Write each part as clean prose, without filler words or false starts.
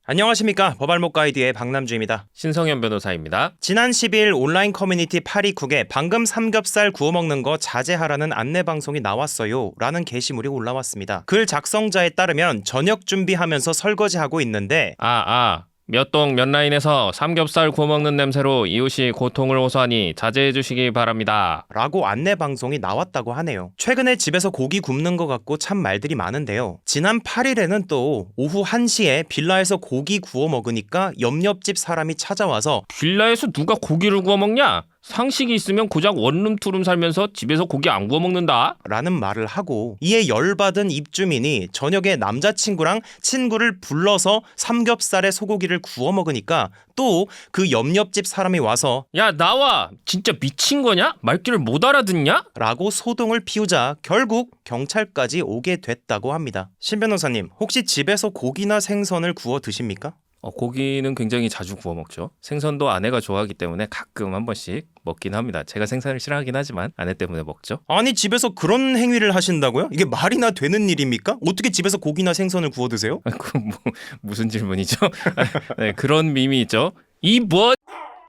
안녕하십니까. 법알목 가이드의 박남주입니다. 신성현 변호사입니다. 지난 10일 온라인 커뮤니티 파리쿡에 방금 삼겹살 구워 먹는 거 자제하라는 안내방송이 나왔어요 라는 게시물이 올라왔습니다. 글 작성자에 따르면 저녁 준비하면서 설거지하고 있는데 몇 동 몇 라인에서 삼겹살 구워 먹는 냄새로 이웃이 고통을 호소하니 자제해 주시기 바랍니다. 라고 안내방송이 나왔다고 하네요. 최근에 집에서 고기 굽는 것 같고 참 말들이 많은데요. 지난 8일에는 또 오후 1시에 빌라에서 고기 구워 먹으니까 옆집 사람이 찾아와서 빌라에서 누가 고기를 구워 먹냐? 상식이 있으면 고작 원룸 투룸 살면서 집에서 고기 안 구워 먹는다? 라는 말을 하고 이에 열받은 입주민이 저녁에 남자친구랑 친구를 불러서 삼겹살에 소고기를 구워 먹으니까 또 그 옆집 사람이 와서 야 나와! 진짜 미친 거냐? 말귀를 못 알아듣냐? 라고 소동을 피우자 결국 경찰까지 오게 됐다고 합니다. 신 변호사님, 혹시 집에서 고기나 생선을 구워 드십니까? 고기는 굉장히 자주 구워 먹죠. 생선도 아내가 좋아하기 때문에 가끔 한 번씩 먹긴 합니다. 제가 생선을 싫어하긴 하지만 아내 때문에 먹죠. 아니, 집에서 그런 행위를 하신다고요? 이게 말이나 되는 일입니까? 어떻게 집에서 고기나 생선을 구워 드세요? 무슨 질문이죠? 네, 그런 밈이 있죠.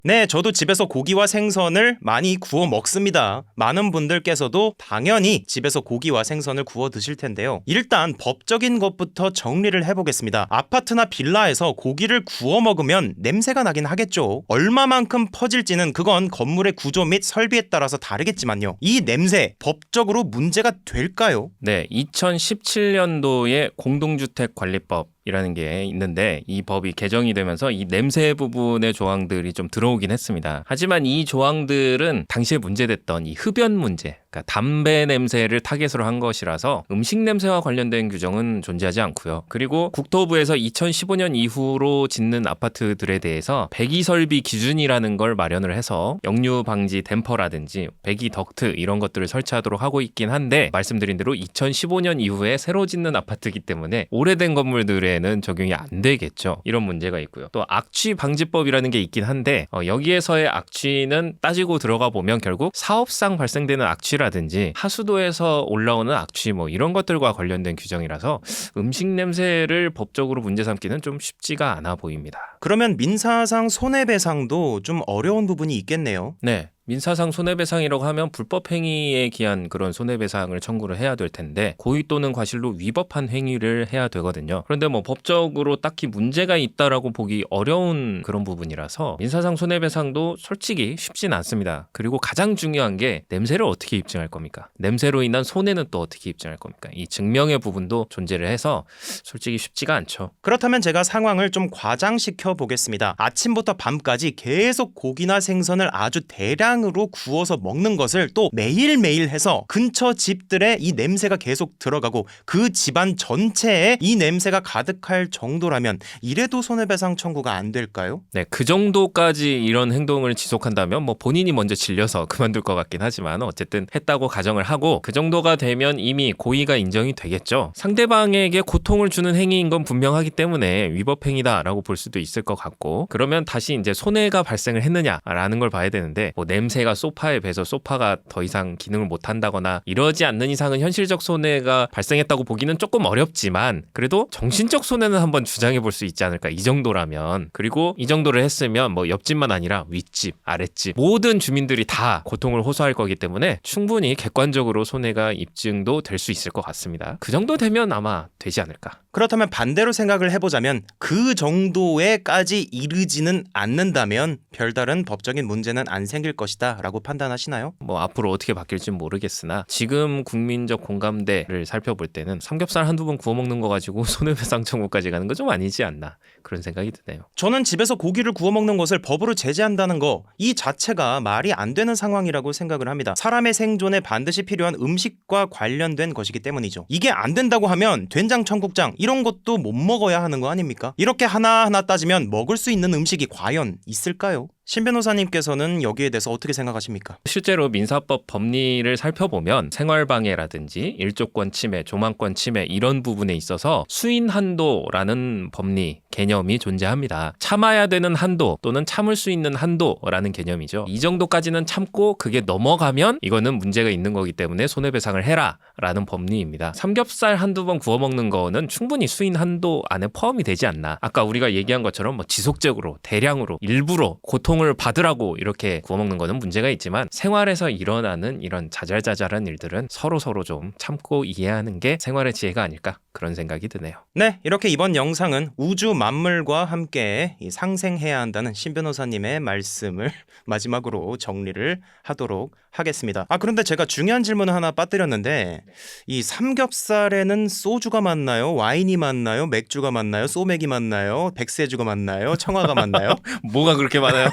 네, 저도 집에서 고기와 생선을 많이 구워 먹습니다. 많은 분들께서도 당연히 집에서 고기와 생선을 구워 드실 텐데요. 일단 법적인 것부터 정리를 해보겠습니다. 아파트나 빌라에서 고기를 구워 먹으면 냄새가 나긴 하겠죠. 얼마만큼 퍼질지는 그건 건물의 구조 및 설비에 따라서 다르겠지만요. 이 냄새 법적으로 문제가 될까요? 네, 2017년도에 공동주택관리법 이라는 게 있는데 이 법이 개정이 되면서 이 냄새 부분의 조항들이 좀 들어오긴 했습니다. 하지만 이 조항들은 당시에 문제됐던 이 흡연 문제, 그러니까 담배 냄새를 타겟으로 한 것이라서 음식 냄새와 관련된 규정은 존재하지 않고요. 그리고 국토부에서 2015년 이후로 짓는 아파트들에 대해서 배기 설비 기준이라는 걸 마련을 해서 역류 방지 댐퍼라든지 배기 덕트 이런 것들을 설치하도록 하고 있긴 한데 말씀드린 대로 2015년 이후에 새로 짓는 아파트이기 때문에 오래된 건물들에 는 적용이 안 되겠죠. 이런 문제가 있고요. 또 악취 방지법이라는 게 있긴 한데 여기에서의 악취는 따지고 들어가 보면 결국 사업상 발생되는 악취라든지 하수도에서 올라오는 악취 이런 것들과 관련된 규정이라서 음식 냄새를 법적으로 문제 삼기는 좀 쉽지가 않아 보입니다. 그러면 민사상 손해배상도 좀 어려운 부분이 있겠네요. 네. 민사상 손해배상이라고 하면 불법 행위에 기한 그런 손해배상을 청구를 해야 될 텐데 고의 또는 과실로 위법한 행위를 해야 되거든요. 그런데 법적으로 딱히 문제가 있다라고 보기 어려운 그런 부분이라서 민사상 손해배상도 솔직히 쉽진 않습니다. 그리고 가장 중요한 게 냄새를 어떻게 입증할 겁니까? 냄새로 인한 손해는 또 어떻게 입증할 겁니까? 이 증명의 부분도 존재를 해서 솔직히 쉽지가 않죠. 그렇다면 제가 상황을 좀 과장시켜 보겠습니다. 아침부터 밤까지 계속 고기나 생선을 아주 대량으로 구워서 먹는 것을 또 매일매일 해서 근처 집들에 이 냄새가 계속 들어가고 그 집안 전체에 이 냄새가 가득할 정도라면 이래도 손해배상 청구가 안 될까요? 네, 그 정도까지 이런 행동을 지속한다면 본인이 먼저 질려서 그만둘 것 같긴 하지만 어쨌든 했다고 가정을 하고 그 정도가 되면 이미 고의가 인정이 되겠죠. 상대방에게 고통을 주는 행위인 건 분명하기 때문에 위법행위다라고 볼 수도 있을 것 같고 그러면 다시 이제 손해가 발생을 했느냐라는 걸 봐야 되는데 냄새가 소파에 배서 소파가 더 이상 기능을 못한다거나 이러지 않는 이상은 현실적 손해가 발생했다고 보기는 조금 어렵지만 그래도 정신적 손해는 한번 주장해 볼 수 있지 않을까 이 정도라면. 그리고 이 정도를 했으면 옆집만 아니라 윗집, 아랫집 모든 주민들이 다 고통을 호소할 거기 때문에 충분히 객관적으로 손해가 입증도 될 수 있을 것 같습니다. 그 정도 되면 아마 되지 않을까. 그렇다면 반대로 생각을 해보자면 그 정도에까지 이르지는 않는다면 별다른 법적인 문제는 안 생길 것이다 라고 판단하시나요? 앞으로 어떻게 바뀔지 모르겠으나 지금 국민적 공감대를 살펴볼 때는 삼겹살 한두 번 구워 먹는 거 가지고 손해배상 청구까지 가는 거 좀 아니지 않나 그런 생각이 드네요. 저는 집에서 고기를 구워 먹는 것을 법으로 제재한다는 거 이 자체가 말이 안 되는 상황이라고 생각을 합니다. 사람의 생존에 반드시 필요한 음식과 관련된 것이기 때문이죠. 이게 안 된다고 하면 된장, 청국장 이런 것도 못 먹어야 하는 거 아닙니까? 이렇게 하나하나 따지면 먹을 수 있는 음식이 과연 있을까요? 신 변호사님께서는 여기에 대해서 어떻게 생각하십니까? 실제로 민사법 법리를 살펴보면 생활방해라든지 일조권 침해, 조망권 침해 이런 부분에 있어서 수인 한도라는 법리 개념이 존재합니다. 참아야 되는 한도 또는 참을 수 있는 한도라는 개념이죠. 이 정도까지는 참고 그게 넘어가면 이거는 문제가 있는 거기 때문에 손해배상을 해라 라는 법리입니다. 삼겹살 한두 번 구워 먹는 거는 충분히 수인 한도 안에 포함이 되지 않나. 아까 우리가 얘기한 것처럼 뭐 지속적으로 대량으로 일부러 고통을 받으라고 이렇게 구워 먹는 거는 문제가 있지만 생활에서 일어나는 이런 자잘자잘한 일들은 서로 좀 참고 이해하는 게 생활의 지혜가 아닐까 그런 생각이 드네요. 네, 이렇게 이번 영상은 우주 만물과 함께 이 상생해야 한다는 신 변호사님의 말씀을 마지막으로 정리를 하도록 하겠습니다. 그런데 제가 중요한 질문을 하나 빠뜨렸는데 이 삼겹살에는 소주가 맞나요? 와인이 맞나요? 맥주가 맞나요? 소맥이 맞나요? 백세주가 맞나요? 청아가 맞나요? 뭐가 그렇게 많아요?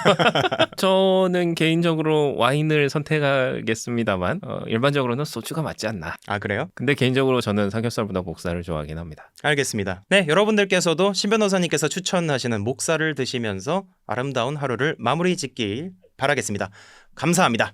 저는 개인적으로 와인을 선택하겠습니다만 일반적으로는 소주가 맞지 않나. 그래요? 근데 개인적으로 저는 삼겹살보다 목살을 좋아하긴 합니다. 알겠습니다. 네, 여러분들께서도 신 변호사님께서 추천하시는 목살을 드시면서 아름다운 하루를 마무리 짓길 바라겠습니다. 감사합니다.